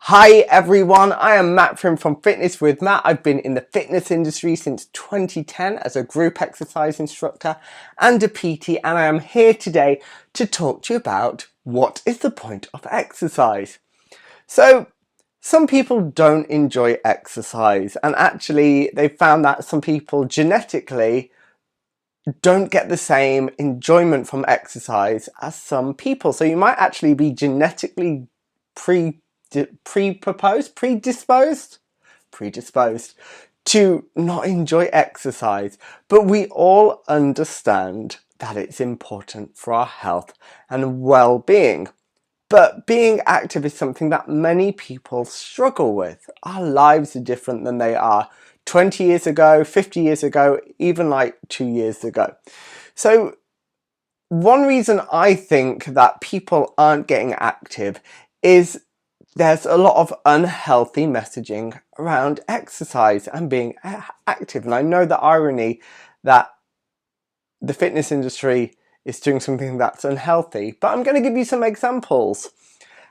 Hi everyone, I am Matt from Fitness with Matt. I've been in the fitness industry since 2010 as a group exercise instructor and a PT, and I am here today to talk to you about what is the point of exercise. So some people don't enjoy exercise, and actually they found that some people genetically don't get the same enjoyment from exercise as some people. So you might actually be genetically predisposed to not enjoy exercise, but we all understand that it's important for our health and well-being. But being active is something that many people struggle with. Our lives are different than they are 20 years ago, 50 years ago, even like 2 years ago. So one reason I think that people aren't getting active is there's a lot of unhealthy messaging around exercise and being active. And I know the irony that the fitness industry is doing something that's unhealthy, but I'm going to give you some examples.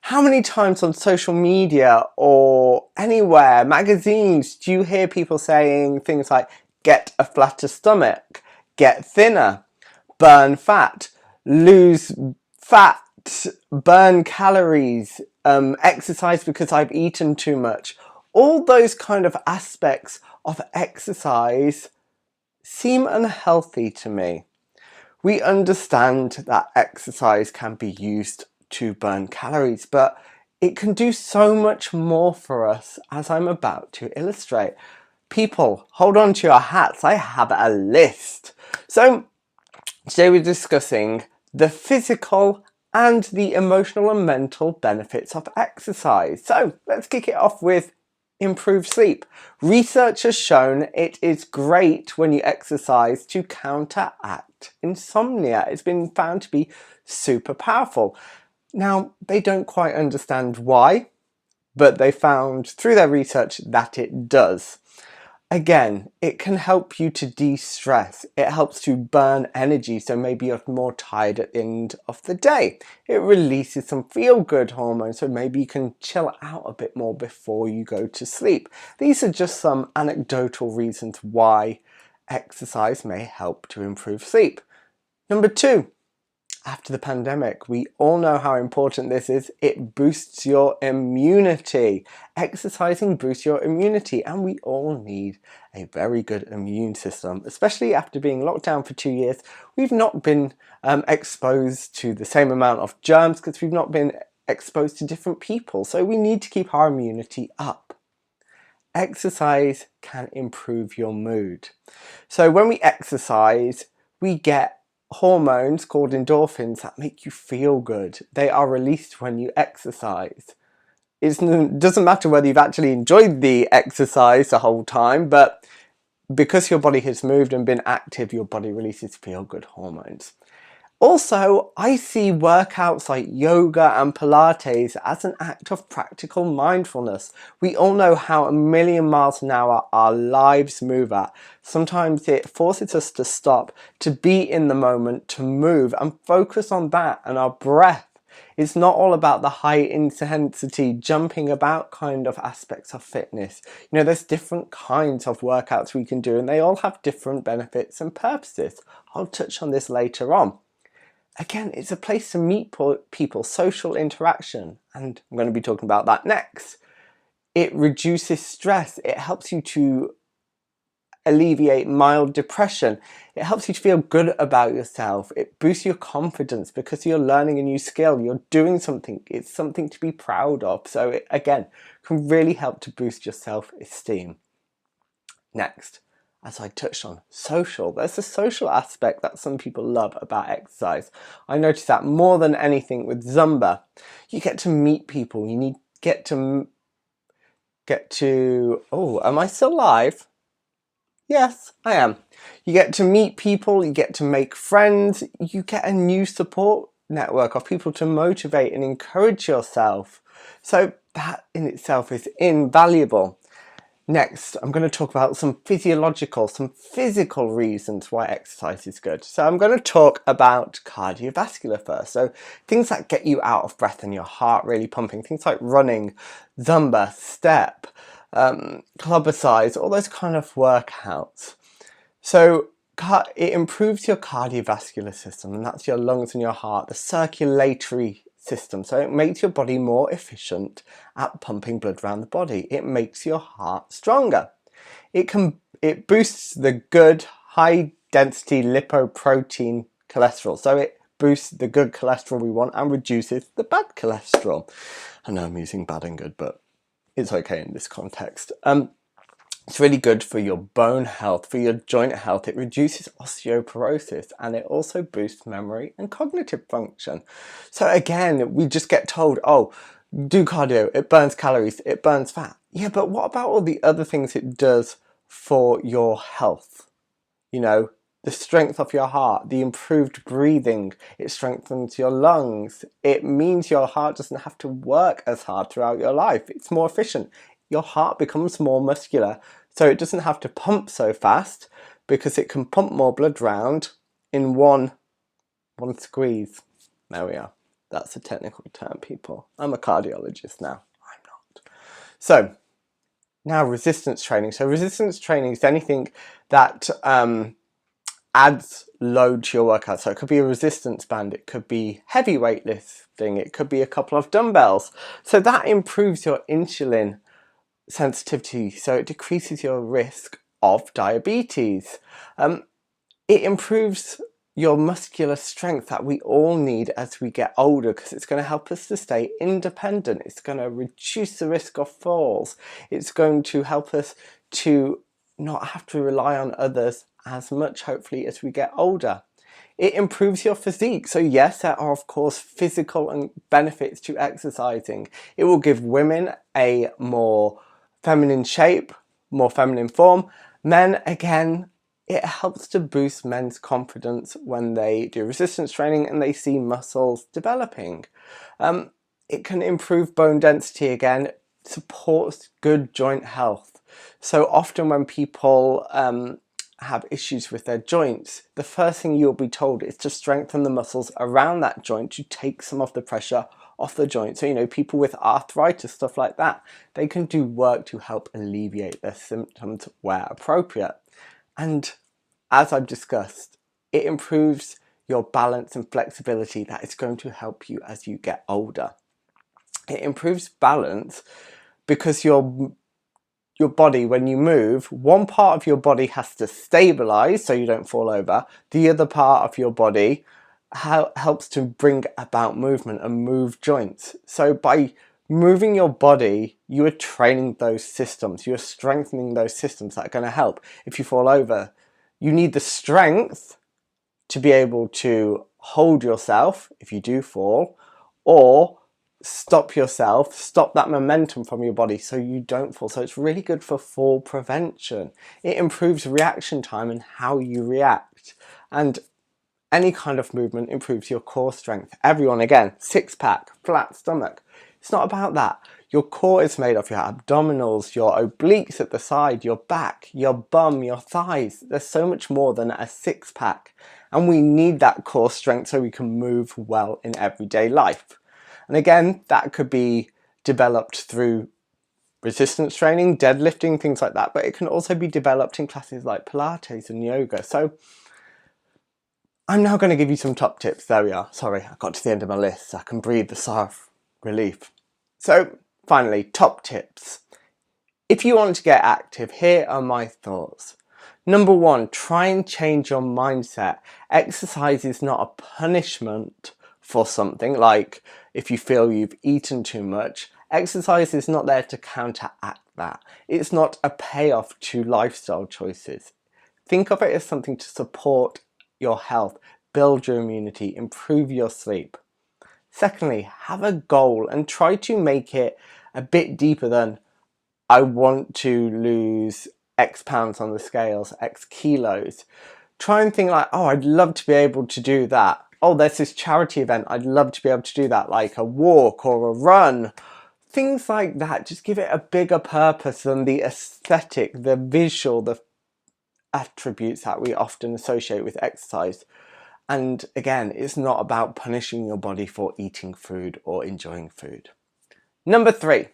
How many times on social media or anywhere, magazines, do you hear people saying things like, get a flatter stomach, get thinner, burn fat, lose fat, burn calories, exercise because I've eaten too much? All those kind of aspects of exercise seem unhealthy to me. We understand that exercise can be used to burn calories, but it can do so much more for us, as I'm about to illustrate. People, hold on to your hats, I have a list. So today we're discussing the physical and the emotional and mental benefits of exercise. So let's kick it off with improved sleep. Research has shown it is great when you exercise to counteract insomnia. It's been found to be super powerful. Now, they don't quite understand why, but they found through their research that it does. Again, it can help you to de-stress. It helps to burn energy, so maybe you're more tired at the end of the day. It releases some feel-good hormones, so maybe you can chill out a bit more before you go to sleep. These are just some anecdotal reasons why exercise may help to improve sleep. Number 2. After the pandemic, we all know how important this is. It boosts your immunity. Exercising boosts your immunity, and we all need a very good immune system, especially after being locked down for 2 years. We've not been exposed to the same amount of germs because we've not been exposed to different people. So we need to keep our immunity up. Exercise can improve your mood. So when we exercise, we get hormones called endorphins that make you feel good. They are released when you exercise. It doesn't matter whether you've actually enjoyed the exercise the whole time, but because your body has moved and been active, your body releases feel-good hormones. Also, I see workouts like yoga and Pilates as an act of practical mindfulness. We all know how a million miles an hour our lives move at. Sometimes it forces us to stop, to be in the moment, to move and focus on that and our breath. It's not all about the high intensity jumping about kind of aspects of fitness. You know, there's different kinds of workouts we can do and they all have different benefits and purposes. I'll touch on this later on. Again, it's a place to meet people, social interaction, and I'm going to be talking about that next. It reduces stress. It helps you to alleviate mild depression. It helps you to feel good about yourself. It boosts your confidence because you're learning a new skill. You're doing something. It's something to be proud of. So it, again, can really help to boost your self-esteem. Next. As I touched on, social. There's a social aspect that some people love about exercise. I notice that more than anything with Zumba. You get to meet people. You get to, oh, am I still live? Yes, I am. You get to meet people, you get to make friends, you get a new support network of people to motivate and encourage yourself. So that in itself is invaluable. Next, I'm going to talk about some physical reasons why exercise is good. So I'm going to talk about cardiovascular first. So things that get you out of breath and your heart really pumping, things like running, Zumba, step, club size, all those kind of workouts. So it improves your cardiovascular system, and that's your lungs and your heart, the circulatory system. So it makes your body more efficient at pumping blood around the body. It makes your heart stronger. It boosts the good high density lipoprotein cholesterol. So it boosts the good cholesterol we want and reduces the bad cholesterol. I know I'm using bad and good, but it's okay in this context. It's really good for your bone health, for your joint health. It reduces osteoporosis, and it also boosts memory and cognitive function. So again, we just get told, oh, do cardio, it burns calories, it burns fat. Yeah, but what about all the other things it does for your health? You know, the strength of your heart, the improved breathing, it strengthens your lungs. It means your heart doesn't have to work as hard throughout your life. It's more efficient. Your heart becomes more muscular, so it doesn't have to pump so fast because it can pump more blood round in one squeeze. There we are. That's a technical term, people. I'm a cardiologist now. I'm not. So now resistance training. So resistance training is anything that adds load to your workout. So it could be a resistance band, it could be heavy weightlifting, it could be a couple of dumbbells. So that improves your insulin sensitivity, so it decreases your risk of diabetes. It improves your muscular strength that we all need as we get older, because it's going to help us to stay independent. It's going to reduce the risk of falls. It's going to help us to not have to rely on others as much, hopefully, as we get older. It improves your physique. So yes, there are of course physical benefits to exercising. It will give women a more feminine shape, more feminine form. Men, again, it helps to boost men's confidence when they do resistance training and they see muscles developing. It can improve bone density again, supports good joint health. So often when people have issues with their joints, the first thing you'll be told is to strengthen the muscles around that joint to take some of the pressure off the joint. So, you know, people with arthritis, stuff like that, they can do work to help alleviate their symptoms where appropriate. And as I've discussed, it improves your balance and flexibility. That is going to help you as you get older. It improves balance because your body, when you move, one part of your body has to stabilize so you don't fall over. The other part of your body helps to bring about movement and move joints. So by moving your body, you are training those systems. You're strengthening those systems that are going to help. If you fall over, you need the strength to be able to hold yourself if you do fall, or stop yourself, stop that momentum from your body so you don't fall. So it's really good for fall prevention. It improves reaction time and how you react. And any kind of movement improves your core strength. Everyone, again, six-pack, flat stomach. It's not about that. Your core is made of your abdominals, your obliques at the side, your back, your bum, your thighs. There's so much more than a six-pack. And we need that core strength so we can move well in everyday life. And again, that could be developed through resistance training, deadlifting, things like that. But it can also be developed in classes like Pilates and yoga. So I'm now going to give you some top tips. There we are. Sorry, I got to the end of my list. I can breathe the sigh of relief. So finally, top tips. If you want to get active, here are my thoughts. Number one, try and change your mindset. Exercise is not a punishment for something, like if you feel you've eaten too much. Exercise is not there to counteract that. It's not a payoff to lifestyle choices. Think of it as something to support your health, build your immunity, improve your sleep. Secondly, have a goal and try to make it a bit deeper than I want to lose X pounds on the scales, X kilos. Try and think like, oh, I'd love to be able to do that. Oh, there's this charity event, I'd love to be able to do that, like a walk or a run. Things like that, just give it a bigger purpose than the aesthetic, the visual, the attributes that we often associate with exercise. And again, it's not about punishing your body for eating food or enjoying food. Number 3,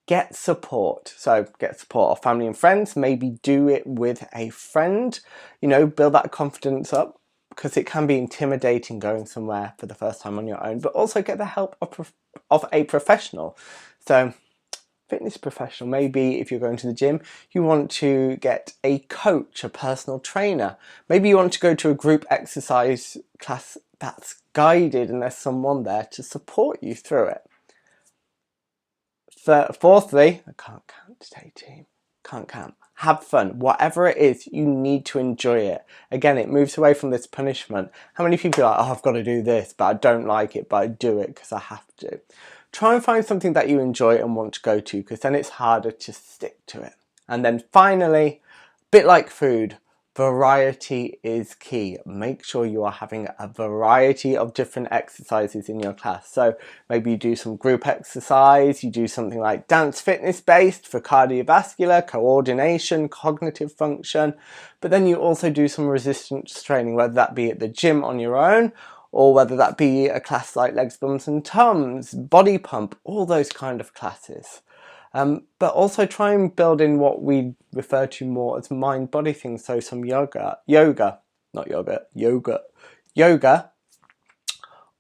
get support. So get support of family and friends. Maybe do it with a friend, build that confidence up, because it can be intimidating going somewhere for the first time on your own, but also get the help of a professional. So fitness professional, maybe if you're going to the gym, you want to get a coach, a personal trainer. Maybe you want to go to a group exercise class that's guided and there's someone there to support you through it. Fourthly, I can't count today, team. Can't count. Have fun. Whatever it is, you need to enjoy it. Again, it moves away from this punishment. How many people are like, oh, I've got to do this, but I don't like it, but I do it because I have to. Try and find something that you enjoy and want to go to, because then it's harder to stick to it. And then finally, a bit like food, variety is key. Make sure you are having a variety of different exercises in your class. So maybe you do some group exercise, you do something like dance fitness based for cardiovascular, coordination, cognitive function, but then you also do some resistance training, whether that be at the gym on your own, or whether that be a class like legs, bums and tums, body pump, all those kind of classes. But also try and build in what we refer to more as mind-body things, so some yoga,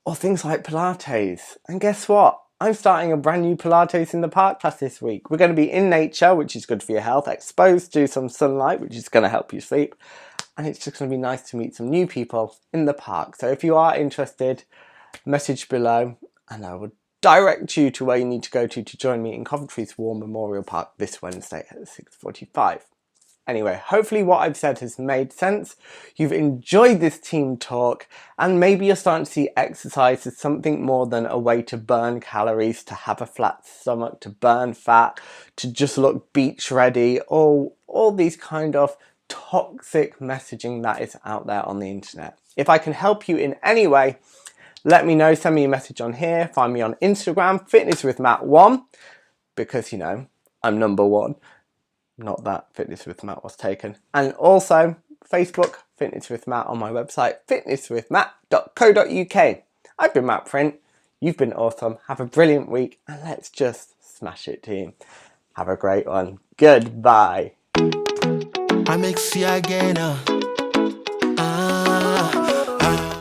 or things like Pilates. And guess what? I'm starting a brand new Pilates in the park class this week. We're going to be in nature, which is good for your health, exposed to some sunlight, which is going to help you sleep. And it's just going to be nice to meet some new people in the park. So if you are interested, message below and I will direct you to where you need to go to join me in Coventry's War Memorial Park this Wednesday at 6:45. Anyway, hopefully what I've said has made sense. You've enjoyed this team talk, and maybe you're starting to see exercise as something more than a way to burn calories, to have a flat stomach, to burn fat, to just look beach ready, or all these kind of toxic messaging that is out there on the internet. If I can help you in any way, let me know. Send me a message on here. Find me on Instagram, fitnesswithmatt1, because I'm number 1. Not that Fitness with Matt was taken. And also Facebook, Fitness with Matt, on my website, fitnesswithmatt.co.uk. I've been Matt Print. You've been awesome. Have a brilliant week, and let's just smash it, team. Have a great one. Goodbye. I make see again.